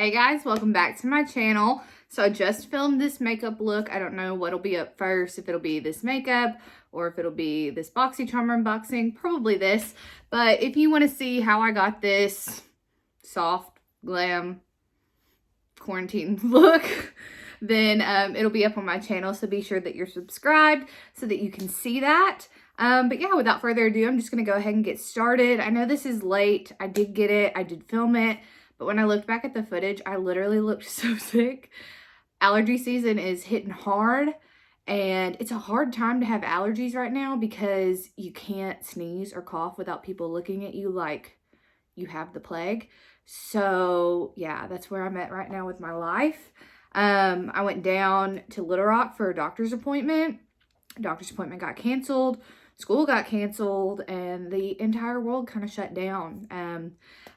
Hey guys, welcome back to my channel. So I just filmed this makeup look. I don't know what'll be up first, if it'll be this makeup or if it'll be this Boxycharm unboxing, probably this. But if you want to see how I got this soft glam quarantine look, then it'll be up on my channel. So be sure that you're subscribed so that you can see that. But yeah, without further ado, I'm just going to go ahead and get started. I know this is late. I did get it. I did film it. But when I looked back at the footage, I literally looked so sick. Allergy season is hitting hard. And it's a hard time to have allergies right now because you can't sneeze or cough without people looking at you like you have the plague. So yeah, that's where I'm at right now with my life. I went down to Little Rock for a doctor's appointment. Doctor's appointment got canceled. School got canceled and the entire world kind of shut down. I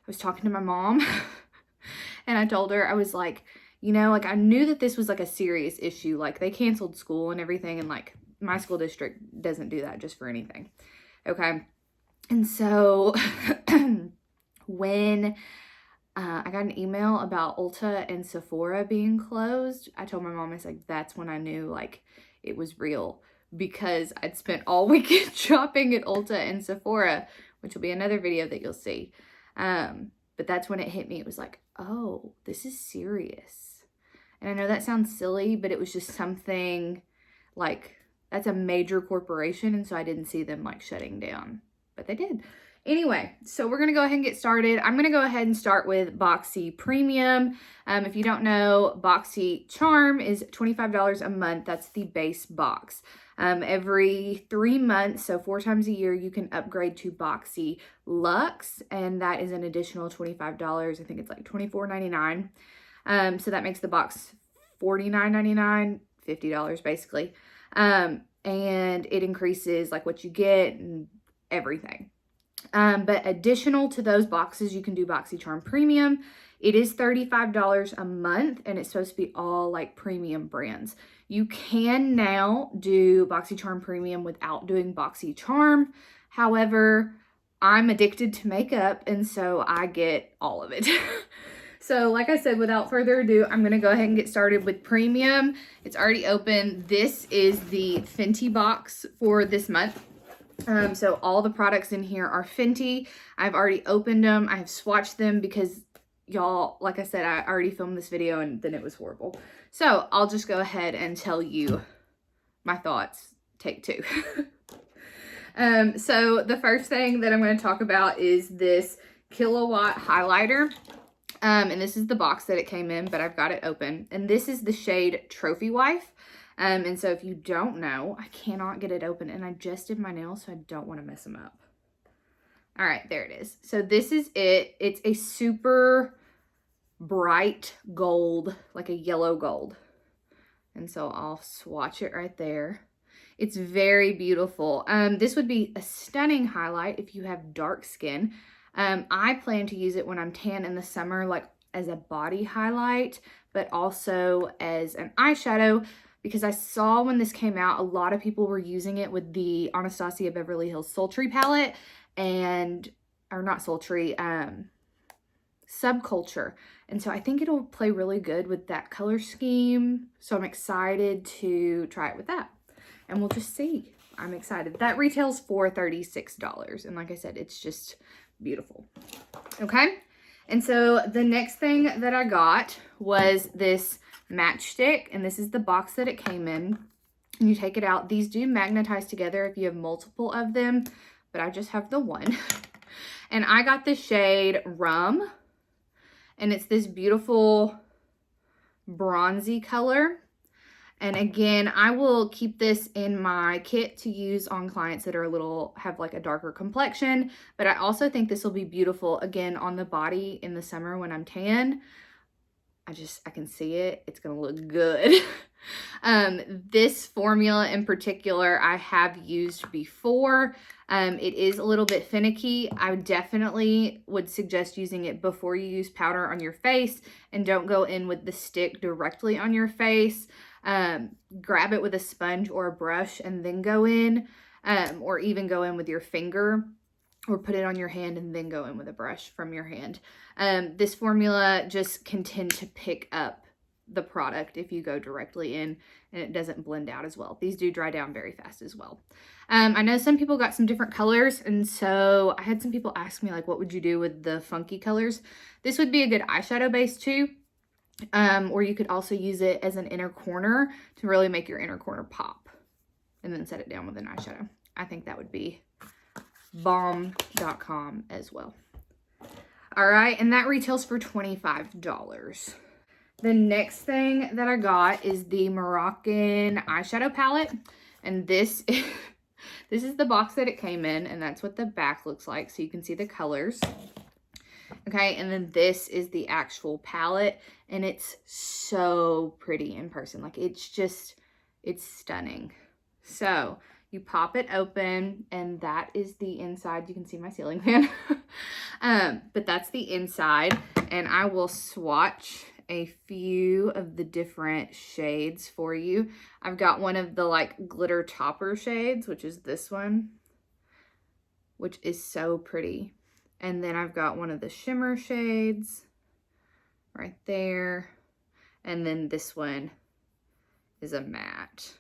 was talking to my mom and I told her, I was like, you know, like I knew that this was like a serious issue. Like they canceled school and everything. And like my school district doesn't do that just for anything. Okay. And so when I got an email about Ulta and Sephora being closed, I told my mom, I was like, that's when I knew like it was real. Because I'd spent all weekend shopping at Ulta and Sephora, which will be another video that you'll see. But that's when it hit me. It was like, oh, this is serious. And I know that sounds silly, but it was just something like, that's a major corporation. And so I didn't see them like shutting down, but they did. Anyway, so we're going to go ahead and get started. I'm going to go ahead and start with Boxy Premium. If you don't know, Boxycharm is $25 a month. That's the base box. Every 3 months, so 4 times a year, you can upgrade to Boxyluxe, and that is an additional $25. I think it's like $24.99. So that makes the box $49.99, $50 basically. And it increases like what you get and everything. But additional to those boxes, you can do Boxycharm Premium. It is $35 a month, and it's supposed to be all like premium brands. You can now do Boxycharm Premium without doing Boxycharm. However, I'm addicted to makeup, and so I get all of it. So like I said, without further ado, I'm going to go ahead and get started with Premium. It's already open. This is the Fenty box for this month. So all the products in here are Fenty. I've already opened them. I have swatched them because y'all, like I said, I already filmed this video and then it was horrible. So I'll just go ahead and tell you my thoughts. Take 2. So the first thing that I'm going to talk about is this Kilowatt highlighter. And this is the box that it came in, but I've got it open. And this is the shade Trophy Wife. And so if you don't know, I cannot get it open, and I just did my nails, so I don't want to mess them up. All right, there it is. So this is it. It's a super bright gold, like a yellow gold. And so I'll swatch it right there. It's very beautiful. This would be a stunning highlight if you have dark skin. I plan to use it when I'm tan in the summer, like as a body highlight, but also as an eyeshadow. Because I saw when this came out, a lot of people were using it with the Anastasia Beverly Hills Sultry palette and, or not Sultry, Subculture. And so I think it'll play really good with that color scheme. So I'm excited to try it with that. And we'll just see. I'm excited. That retails for $36. And like I said, it's just beautiful. Okay. And so the next thing that I got was this Matchstick, and this is the box that it came in. And you take it out. These do magnetize together if you have multiple of them, but I just have the one. And I got the shade Rum, and it's this beautiful bronzy color. And again, I will keep this in my kit to use on clients that are have like a darker complexion, but I also think this will be beautiful again on the body in the summer when I'm tan. I can see it. It's going to look good. This formula in particular, I have used before. It is a little bit finicky. I definitely would suggest using it before you use powder on your face, and don't go in with the stick directly on your face. Grab it with a sponge or a brush and then go in, or even go in with your finger. or put it on your hand and then go in with a brush from your hand. This formula just can tend to pick up the product if you go directly in, and it doesn't blend out as well. These do dry down very fast as well. I know some people got some different colors, and so I had some people ask me, like, what would you do with the funky colors? This would be a good eyeshadow base too, or you could also use it as an inner corner to really make your inner corner pop, and then set it down with an eyeshadow. I think that would be Balm.com as well. All right, and that retails for $25. The next thing that I got is the Moroccan eyeshadow palette, and this is the box that it came in, and that's what the back looks like, so you can see the colors. Okay, and then this is the actual palette, and it's so pretty in person. Like, it's stunning. So you pop it open, and that is the inside. You can see my ceiling fan. But that's the inside, and I will swatch a few of the different shades for you. I've got one of the like glitter topper shades, which is this one, which is so pretty. And then I've got one of the shimmer shades right there. And then this one is a matte.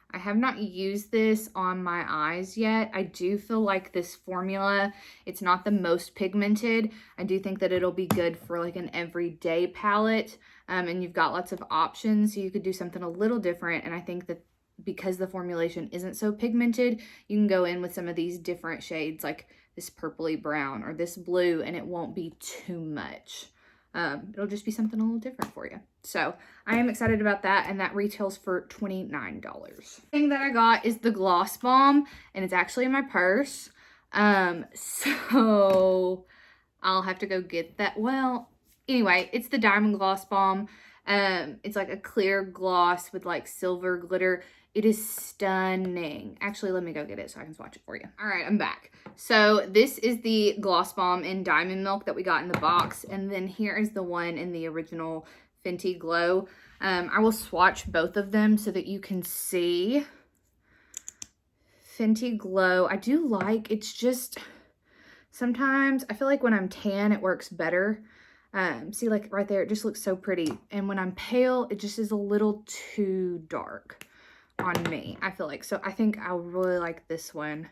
I have not used this on my eyes yet. I do feel like this formula, it's not the most pigmented. I do think that it'll be good for like an everyday palette. And you've got lots of options, so you could do something a little different. And I think that because the formulation isn't so pigmented, you can go in with some of these different shades, like this purpley brown or this blue, and it won't be too much. It'll just be something a little different for you. So I am excited about that, and that retails for $29. The thing that I got is the Gloss Balm, and it's actually in my purse. So I'll have to go get that. Well, anyway, it's the Diamond Gloss Balm. It's like a clear gloss with like silver glitter. It is stunning. Actually, let me go get it so I can swatch it for you. All right, I'm back. So this is the Gloss Balm in Diamond Milk that we got in the box. And then here is the one in the original Fenty Glow. I will swatch both of them so that you can see. Fenty Glow, I do like, it's just, sometimes I feel like when I'm tan, it works better. See, like right there, it just looks so pretty. And when I'm pale, it just is a little too dark on me, I feel like. So I think I really like this one.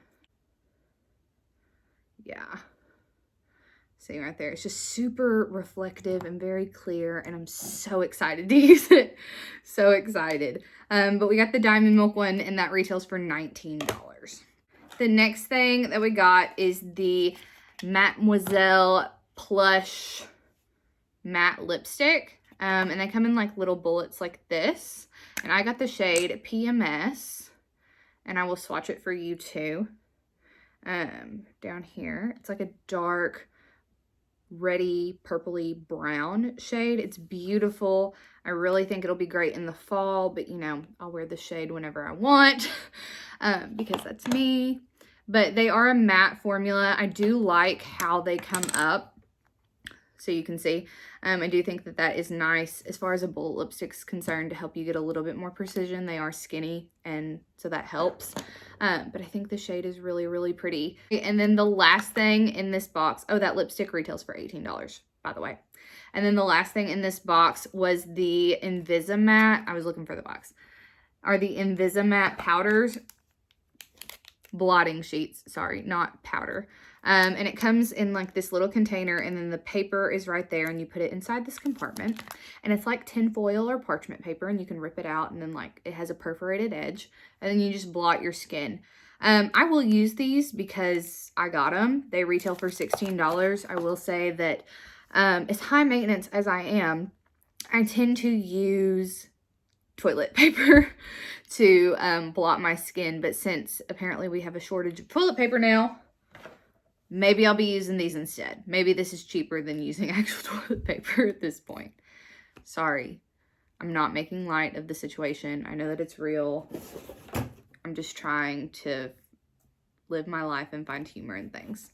Yeah. See right there, it's just super reflective and very clear, and I'm so excited to use it. So excited. But we got the Diamond Milk one, and that retails for $19. The next thing that we got is the Mademoiselle Plush Matte Lipstick. And they come in like little bullets like this. And I got the shade PMS, and I will swatch it for you too. Down here, it's like a dark, reddy, purpley brown shade. It's beautiful. I really think it'll be great in the fall, but you know, I'll wear the shade whenever I want because that's me. But they are a matte formula. I do like how they come up. So you can see, I do think that that is nice as far as a bullet lipstick is concerned, to help you get a little bit more precision. They are skinny, and so that helps. But I think the shade is really, really pretty. And then the last thing in this box, oh, that lipstick retails for $18, by the way. And then the last thing in this box was the Invisimatte. I was looking for the box. Are the Invisimatte powders. Blotting sheets, sorry, not powder. And it comes in like this little container, and then the paper is right there, and you put it inside this compartment, and it's like tin foil or parchment paper, and you can rip it out, and then like it has a perforated edge, and then you just blot your skin. I will use these because I got them. They retail for $16. I will say that as high maintenance as I am, I tend to use toilet paper to blot my skin, but since apparently we have a shortage of toilet paper now, maybe I'll be using these instead. Maybe this is cheaper than using actual toilet paper at this point. Sorry, I'm not making light of the situation. I know that it's real. I'm just trying to live my life and find humor in things.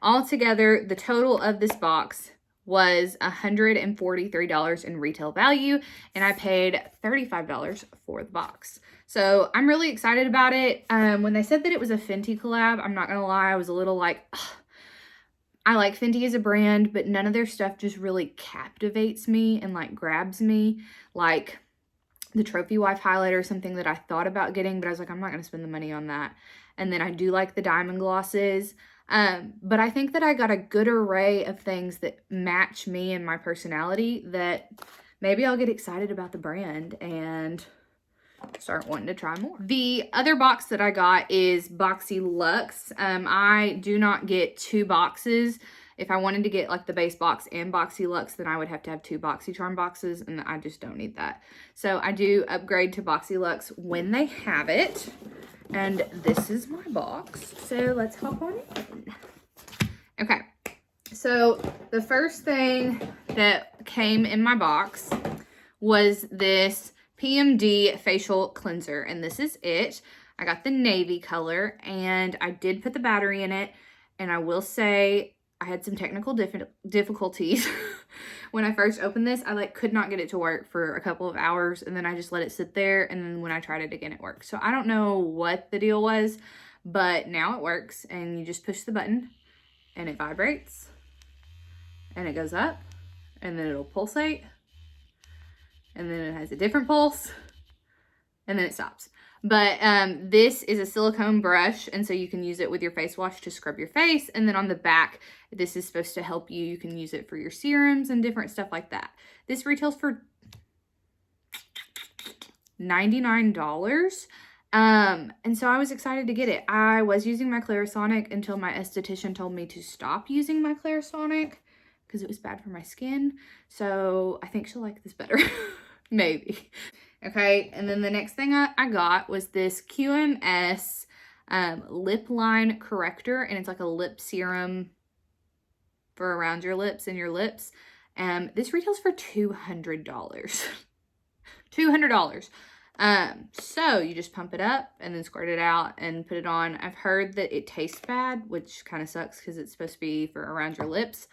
Altogether, the total of this box was $143 in retail value, and I paid $35 for the box. So I'm really excited about it. When they said that it was a Fenty collab, I'm not gonna lie, I was a little like, ugh, I like Fenty as a brand, but none of their stuff just really captivates me and like grabs me. Like the Trophy Wife highlighter, something that I thought about getting, but I was like, I'm not going to spend the money on that. And then I do like the diamond glosses. But I think that I got a good array of things that match me and my personality that maybe I'll get excited about the brand and start wanting to try more. The other box that I got is Boxyluxe. I do not get 2 boxes. If I wanted to get like the base box and Boxyluxe, then I would have to have 2 Boxycharm boxes, and I just don't need that. So I do upgrade to Boxyluxe when they have it. And this is my box. So let's hop on in. Okay. So the first thing that came in my box was this PMD Facial Cleanser, and this is it. I got the navy color, and I did put the battery in it, and I will say I had some technical difficulties. When I first opened this, I could not get it to work for a couple of hours, and then I just let it sit there, and then when I tried it again, it worked. So I don't know what the deal was, but now it works, and you just push the button, and it vibrates, and it goes up, and then it'll pulsate, and then it has a different pulse, and then it stops. But this is a silicone brush, and so you can use it with your face wash to scrub your face. And then on the back, this is supposed to help you. You can use it for your serums and different stuff like that. This retails for $99. And so I was excited to get it. I was using my Clarisonic until my esthetician told me to stop using my Clarisonic because it was bad for my skin. So I think she'll like this better. Maybe. Okay, and then the next thing I got was this QMS Lip Line Corrector, and it's like a lip serum for around your lips and your lips. This retails for $200. $200. So you just pump it up and then squirt it out and put it on. I've heard that it tastes bad, which kind of sucks because it's supposed to be for around your lips,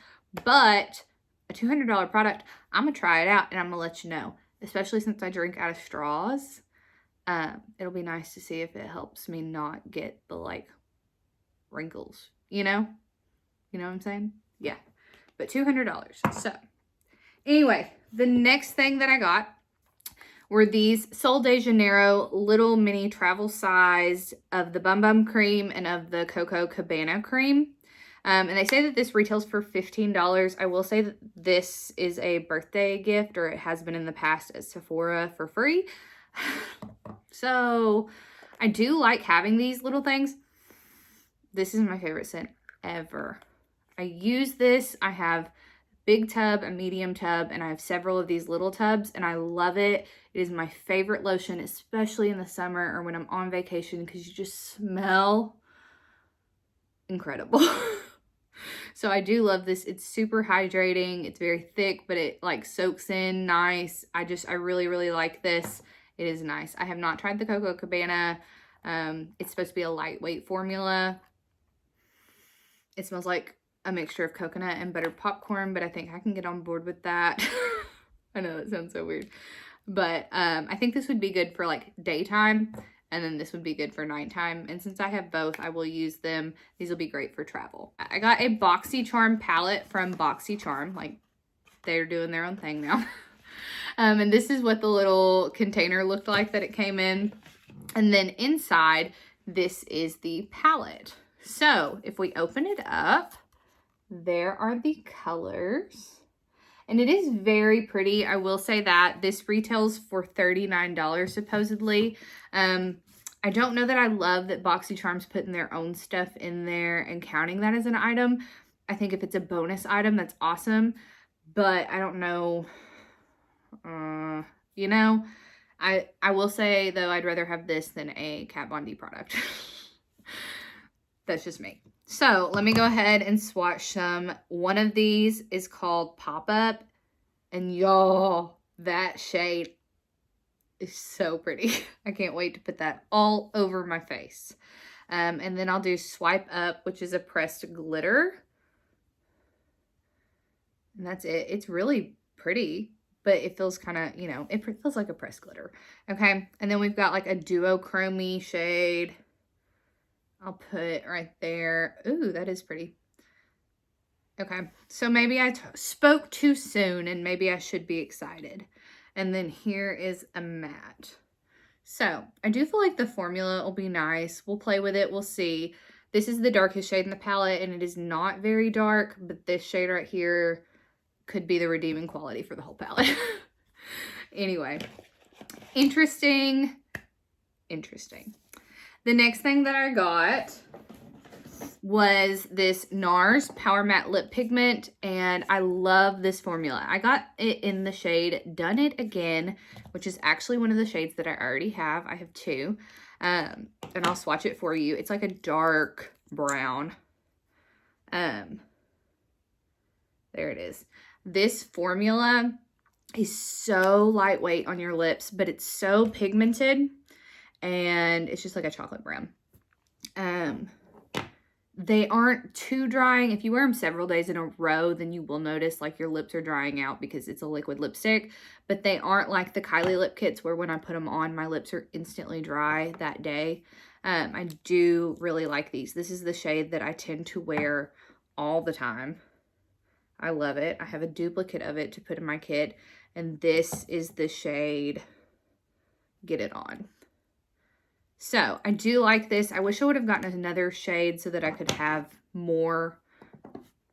but a $200 product, I'm gonna try it out and I'm gonna let you know. Especially since I drink out of straws, it'll be nice to see if it helps me not get the wrinkles, you know what I'm saying? Yeah, but $200. So anyway, the next thing that I got were these Sol de Janeiro little mini travel size of the Bum Bum cream and of the Coco Cabana cream. And they say that this retails for $15. I will say that this is a birthday gift, or it has been in the past at Sephora for free. So I do like having these little things. This is my favorite scent ever. I use this. I have a big tub, a medium tub, and I have several of these little tubs, and I love it. It is my favorite lotion, especially in the summer or when I'm on vacation, because you just smell incredible. So I do love this. It's super hydrating. It's very thick, but it soaks in nice. I really, really like this. It is nice. I have not tried the Coco Cabana. It's supposed to be a lightweight formula. It smells like a mixture of coconut and buttered popcorn, but I think I can get on board with that. I know that sounds so weird, but I think this would be good for daytime. And then this would be good for nighttime. And since I have both, I will use them. These will be great for travel. I got a Boxycharm palette from Boxycharm. They're doing their own thing now. And this is what the little container looked like that it came in. And then inside, this is the palette. So if we open it up, there are the colors. And it is very pretty. I will say that this retails for $39 supposedly. I don't know that I love that Boxycharm's putting their own stuff in there and counting that as an item. I think if it's a bonus item, that's awesome. But I don't know, you know, I will say though, I'd rather have this than a Kat Von D product. That's just me. So let me go ahead and swatch some. One of these is called Pop Up, and y'all, that shade is so pretty. I can't wait to put that all over my face. And then I'll do Swipe Up, which is a pressed glitter. And that's it. It's really pretty, but it feels kind of, you know, it feels like a pressed glitter. Okay, and then we've got a duochrome shade. I'll put right there. Ooh, that is pretty. Okay, so maybe I spoke too soon and maybe I should be excited. And then here is a matte. So I do feel like the formula will be nice. We'll play with it. We'll see. This is the darkest shade in the palette and it is not very dark, but this shade right here could be the redeeming quality for the whole palette. Anyway, interesting. The next thing that I got was this NARS Power Matte Lip Pigment, and I love this formula. I got it in the shade Done It Again, which is actually one of the shades that I already have. I have two, and I'll swatch it for you. It's like a dark brown. There it is. This formula is so lightweight on your lips, but it's so pigmented, and it's just like a chocolate brown. They aren't too drying. If you wear them several days in a row, then you will notice like your lips are drying out because it's a liquid lipstick, but they aren't like the Kylie lip kits where when I put them on, my lips are instantly dry that day. I do really like these. This is the shade that I tend to wear all the time. I love it. I have a duplicate of it to put in my kit, and this is the shade Get It On. So I do like this. I wish I would have gotten another shade so that I could have more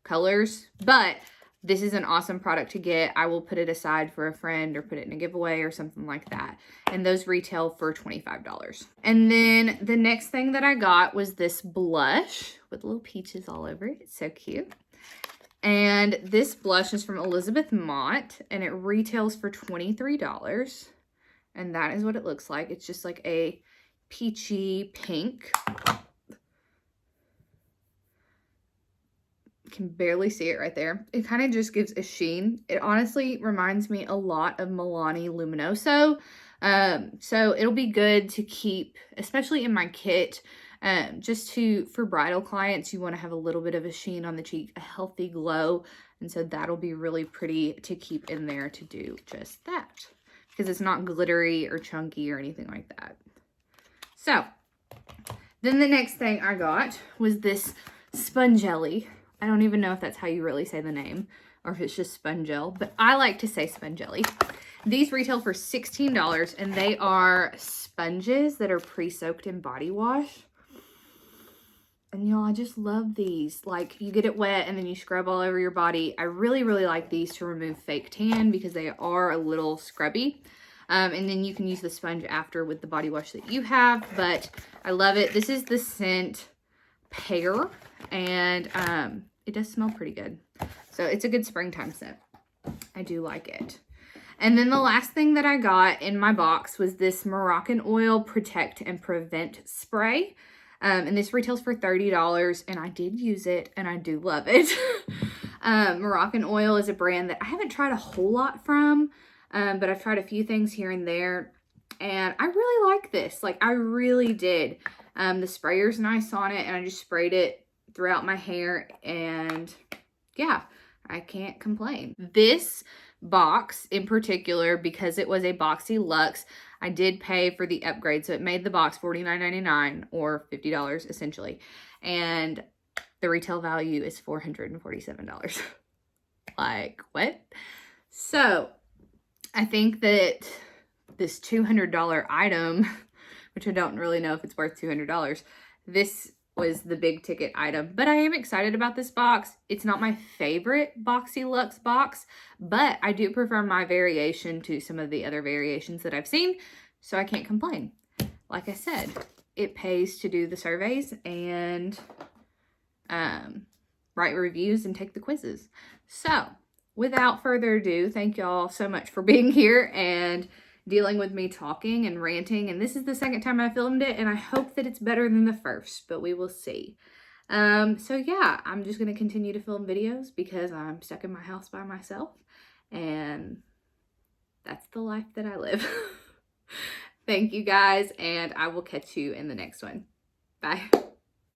colors, but this is an awesome product to get. I will put it aside for a friend or put it in a giveaway or something like that. And those retail for $25. And then the next thing that I got was this blush with little peaches all over it. It's so cute. And this blush is from Elizabeth Mott and it retails for $23. And that is what it looks like. It's just like a peachy pink. You can barely see it right there. It kind of just gives a sheen. It honestly reminds me a lot of Milani Luminoso. So it'll be good to keep, especially in my kit, for bridal clients, you want to have a little bit of a sheen on the cheek, a healthy glow. And so that'll be really pretty to keep in there to do just that, because it's not glittery or chunky or anything like that. So, then the next thing I got was this Spongelli. I don't even know if that's how you really say the name, or if it's just Spongel, but I like to say Spongelli. These retail for $16, and they are sponges that are pre-soaked in body wash. And y'all, I just love these. Like, you get it wet and then you scrub all over your body. I really, really like these to remove fake tan because they are a little scrubby. And then you can use the sponge after with the body wash that you have, but I love it. This is the scent Pear, and it does smell pretty good. So it's a good springtime scent. I do like it. And then the last thing that I got in my box was this Moroccan Oil Protect and Prevent Spray. And this retails for $30, and I did use it, and I do love it. Moroccan Oil is a brand that I haven't tried a whole lot from, but I've tried a few things here and there, and I really like this. Like, I really did. The sprayer's nice on it, and I just sprayed it throughout my hair, and yeah, I can't complain. This box in particular, because it was a Boxyluxe, I did pay for the upgrade, so it made the box $49.99 or $50 essentially, and the retail value is $447. Like, what? So I think that this $200 item, which I don't really know if it's worth $200, this was the big ticket item, but I am excited about this box. It's not my favorite Boxyluxe box, but I do prefer my variation to some of the other variations that I've seen, so I can't complain. Like I said, it pays to do the surveys and write reviews and take the quizzes. So without further ado, thank y'all so much for being here and dealing with me talking and ranting, and this is the second time I filmed it, and I hope that it's better than the first, but we will see. So yeah, I'm just going to continue to film videos because I'm stuck in my house by myself, and that's the life that I live. Thank you guys, and I will catch you in the next one. Bye.